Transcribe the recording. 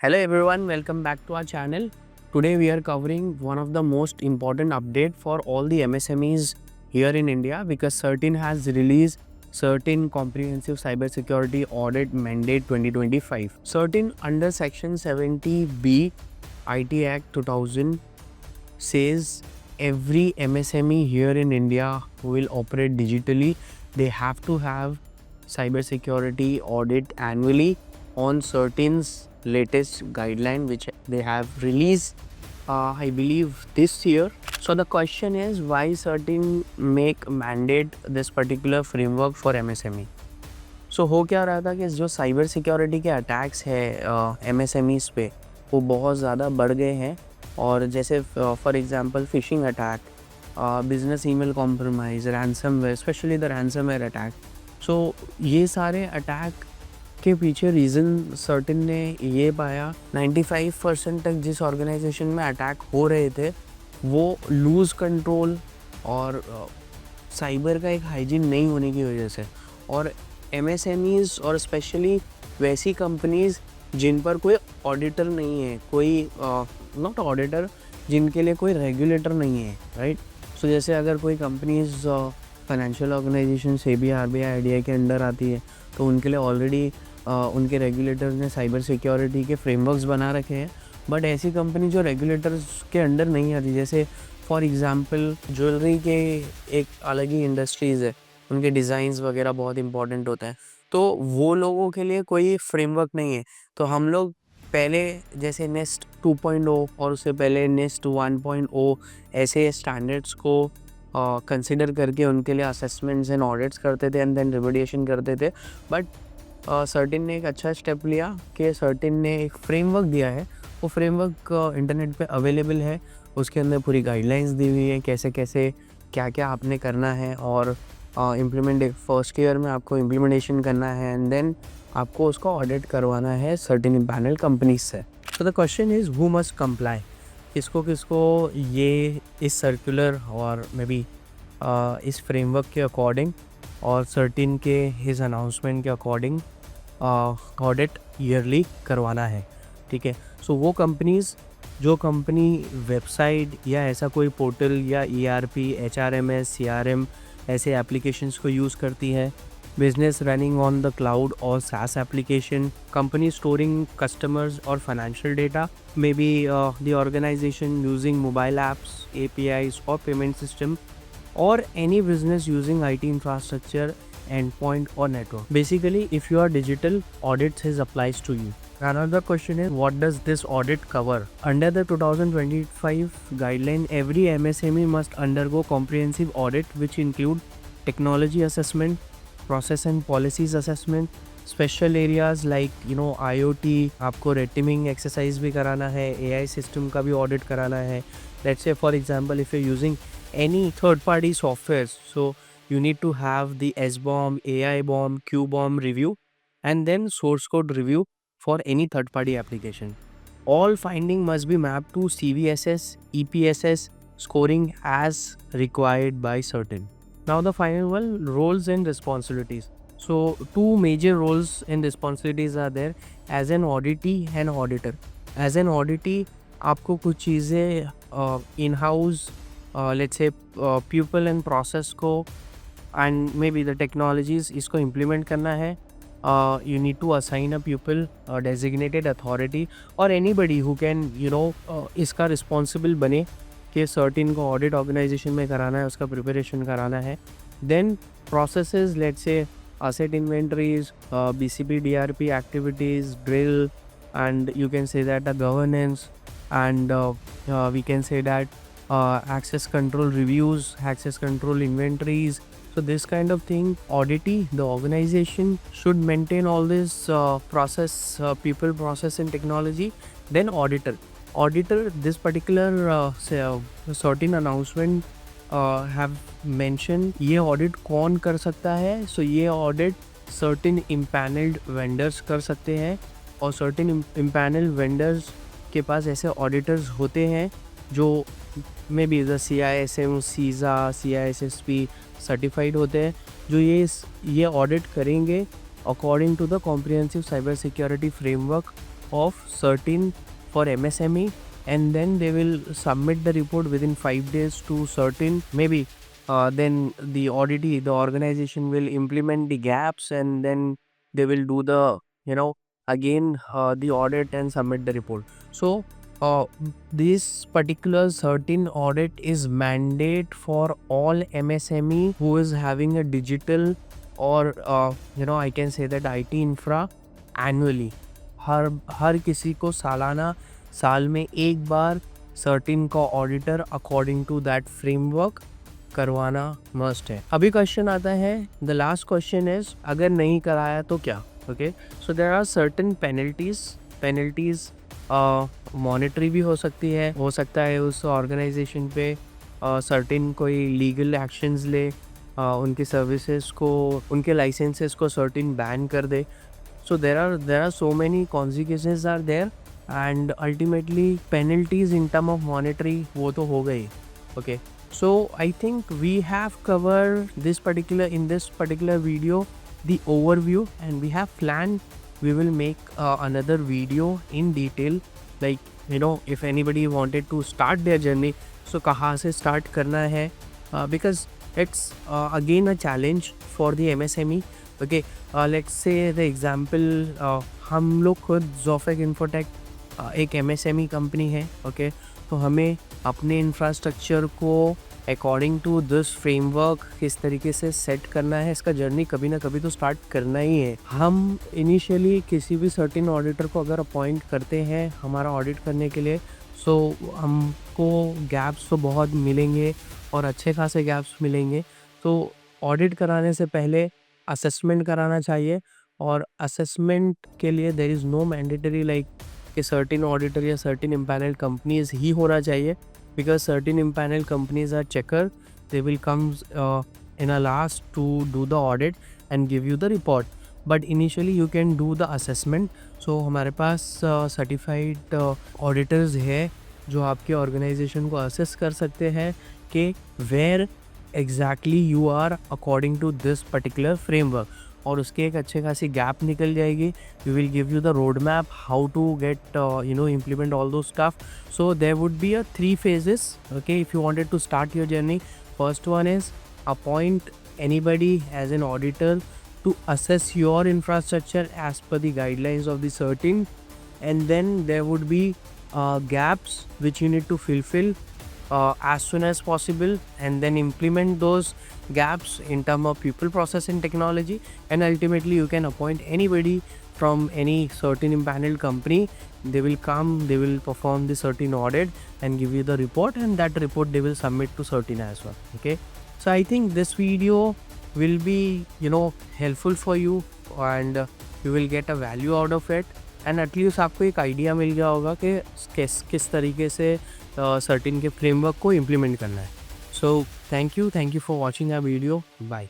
Hello everyone, welcome back to our channel. Today we are covering one of the most important update for all the MSMEs here in India because CERT-In has released CERT-In Comprehensive Cybersecurity Audit Mandate 2025. CERT-In under Section 70B IT Act 2000 says every MSME here in India who will operate digitally, they have to have cybersecurity audit annually on CERT-In's latest guideline which they have released I believe this year. So the question is why CERT-In make mandate this particular framework for MSME. सो हो क्या रहा था कि जो cyber security के attacks है MSMEs पे वो बहुत ज़्यादा बढ़ गए हैं और जैसे for example phishing attack, business email compromise, ransomware, specially the ransomware attack. So ये सारे अटैक के पीछे रीज़न सर्टेन ने ये पाया 95% तक जिस ऑर्गेनाइजेशन में अटैक हो रहे थे वो लूज़ कंट्रोल और साइबर का एक हाइजीन नहीं होने की वजह से, और MSMEs और स्पेशली वैसी कंपनीज़ जिन पर कोई ऑडिटर नहीं है, कोई नॉट ऑडिटर, जिनके लिए कोई रेगुलेटर नहीं है, राइट. सो जैसे अगर कोई companies financial organisation SEBI RBI IDI के अंडर आती है तो उनके लिए ऑलरेडी उनके रेगुलेटर ने साइबर सिक्योरिटी के फ्रेमवर्क्स बना रखे हैं. बट ऐसी कंपनी जो रेगुलेटर्स के अंडर नहीं आती, जैसे फॉर एग्जांपल ज्वेलरी के एक अलग ही इंडस्ट्रीज़ है, उनके डिज़ाइंस वगैरह बहुत इंपॉर्टेंट होता है, तो वो लोगों के लिए कोई फ्रेमवर्क नहीं है. तो हम लोग पहले जैसे नेस्ट 2.0 और उससे पहले नेस्ट 1.0 ऐसे स्टैंडर्ड्स को कंसिडर करके उनके लिए असेसमेंट्स एंड ऑडिट्स करते थे एंड देन रिमेडिएशन करते थे. बट CERT-In ने एक अच्छा स्टेप लिया कि CERT-In ने एक फ्रेमवर्क दिया है. वो फ्रेमवर्क इंटरनेट पे अवेलेबल है, उसके अंदर पूरी गाइडलाइंस दी हुई है कैसे कैसे क्या क्या आपने करना है और इम्प्लीमेंट फर्स्ट ईयर में आपको इम्प्लीमेंटेशन करना है एंड देन आपको उसको ऑडिट करवाना है सर्टेन इम्पैनल कंपनीज से. So the question is who must comply. किसको किसको ये इस सर्कुलर और मे बी इस फ्रेमवर्क के अकॉर्डिंग और CERT-In के हिज अनाउंसमेंट के अकॉर्डिंग ऑडिट ईयरली करवाना है, ठीक है. सो वो कंपनीज़ जो कंपनी वेबसाइट या ऐसा कोई पोर्टल या ERP, HRMS, CRM ऐसे एप्लीकेशंस को यूज़ करती है, business running on the cloud और SaaS application, company storing customers और financial data, may be the organization using mobile apps, APIs और payment system, or any business using IT infrastructure, endpoint or network. Basically, if you are digital, audits is applies to you. Another question is, what does this audit cover? Under the 2025 guideline, every MSME must undergo comprehensive audit which include technology assessment, process and policies assessment, special areas like IoT, आपको red teaming exercise भी कराना है, AI system का भी audit कराना है. Let's say for example, if you're using any third-party softwares, so you need to have the SBOM, AI bomb, Q bomb review and then source code review for any third-party application. All finding must be mapped to CVSS, EPSS scoring as required by CERT-In. Now the final one, roles and responsibilities. So two major roles and responsibilities are there as an auditee and auditor. As an auditee आपको कुछ चीज़ें in-house let's say people and process को and maybe the technologies इसको implement करना है. You need to assign a pupil, a designated authority or anybody who can इसका responsible बने कि CERT-In को audit organization में कराना है, उसका preparation कराना है. Then processes, let's say asset inventories, BCP DRP activities, drill, and you can say that the governance, and we can say that access control reviews, access control inventories. So this kind of thing, auditee, the organization should maintain all this process, people, process and technology. Then auditor, this particular CERT-In announcement have mentioned ये audit कौन कर सकता है. So ये audit certain impaneled vendors कर सकते हैं और certain impaneled vendors के पास ऐसे ऑडिटर्स होते हैं जो may be the CISM, CISA, CISSP certified होते हैं, जो ये ऑडिट करेंगे according to the comprehensive cyber security framework of CERTIN for MSME, and then they will submit the report within 5 days to CERTIN. Maybe then the auditee, the organization will implement the gaps, and then they will do the, again the audit and submit the report. So this particular CERTIN audit is mandate for all MSME who is having a digital or I can say that IT infra annually. हर किसी को सालाना साल में एक बार CERTIN का auditor according to that framework करवाना मस्ट है. अभी क्वेश्चन आता है, द लास्ट क्वेश्चन इज, अगर नहीं कराया तो क्या? Okay, so there are certain penalties monetary भी हो सकता है उस ऑर्गेनाइजेशन पे सर्टेन कोई लीगल एक्शंस ले, उनके सर्विसेज को, उनके लाइसेंसेस को सर्टेन बैन कर दे. So there are so many consequences are there, and ultimately penalties in term of monetary वो तो हो गई. Okay, so I think we have covered in this particular video the overview, and we have planned we will make another video in detail, like if anybody wanted to start their journey, so kahan se start karna hai, because it's again a challenge for the MSME. Okay, let's say the example, हम लोग खुद Zofec Infotech एक MSME company है. Okay, तो हमें अपने infrastructure को according to this framework किस तरीके से सेट करना है, इसका जर्नी कभी ना कभी तो स्टार्ट करना ही है. हम इनिशियली किसी भी सर्टेन ऑडिटर को अगर अपॉइंट करते हैं हमारा ऑडिट करने के लिए, सो हमको गैप्स तो बहुत मिलेंगे और अच्छे खासे गैप्स मिलेंगे. तो ऑडिट कराने से पहले असेसमेंट कराना चाहिए, और असेसमेंट के लिए there is no mandatory like कि सर्टेन ऑडिटर या सर्टेन इम्पैनल्ड कंपनीज ही होना चाहिए, because certain impaneled companies are checker. They will come in a last to do the audit and give you the report, but initially you can do the assessment. So हमारे पास certified auditors है जो आपके organization को assess कर सकते हैं कि where exactly you are according to this particular framework, और उसके एक अच्छे खासी गैप निकल जाएगी. We will give you the road map how to get implement all those stuff. So there would be a 3 phases. Okay, if you wanted to start your journey, first one is appoint anybody as an auditor to assess your infrastructure as per the guidelines of the CERTIN, and then there would be gaps which you need to fulfill as soon as possible, and then implement those gaps in terms of people, process and technology, and ultimately you can appoint anybody from any certain impaneled company. They will come, they will perform the certain audit and give you the report, and that report they will submit to certain as well. Okay, so I think this video will be helpful for you, and you will get a value out of it, and at least आपको एक idea मिल गया होगा कि किस तरीके से certain के framework को इम्प्लीमेंट करना है. So thank you for watching our video. Bye.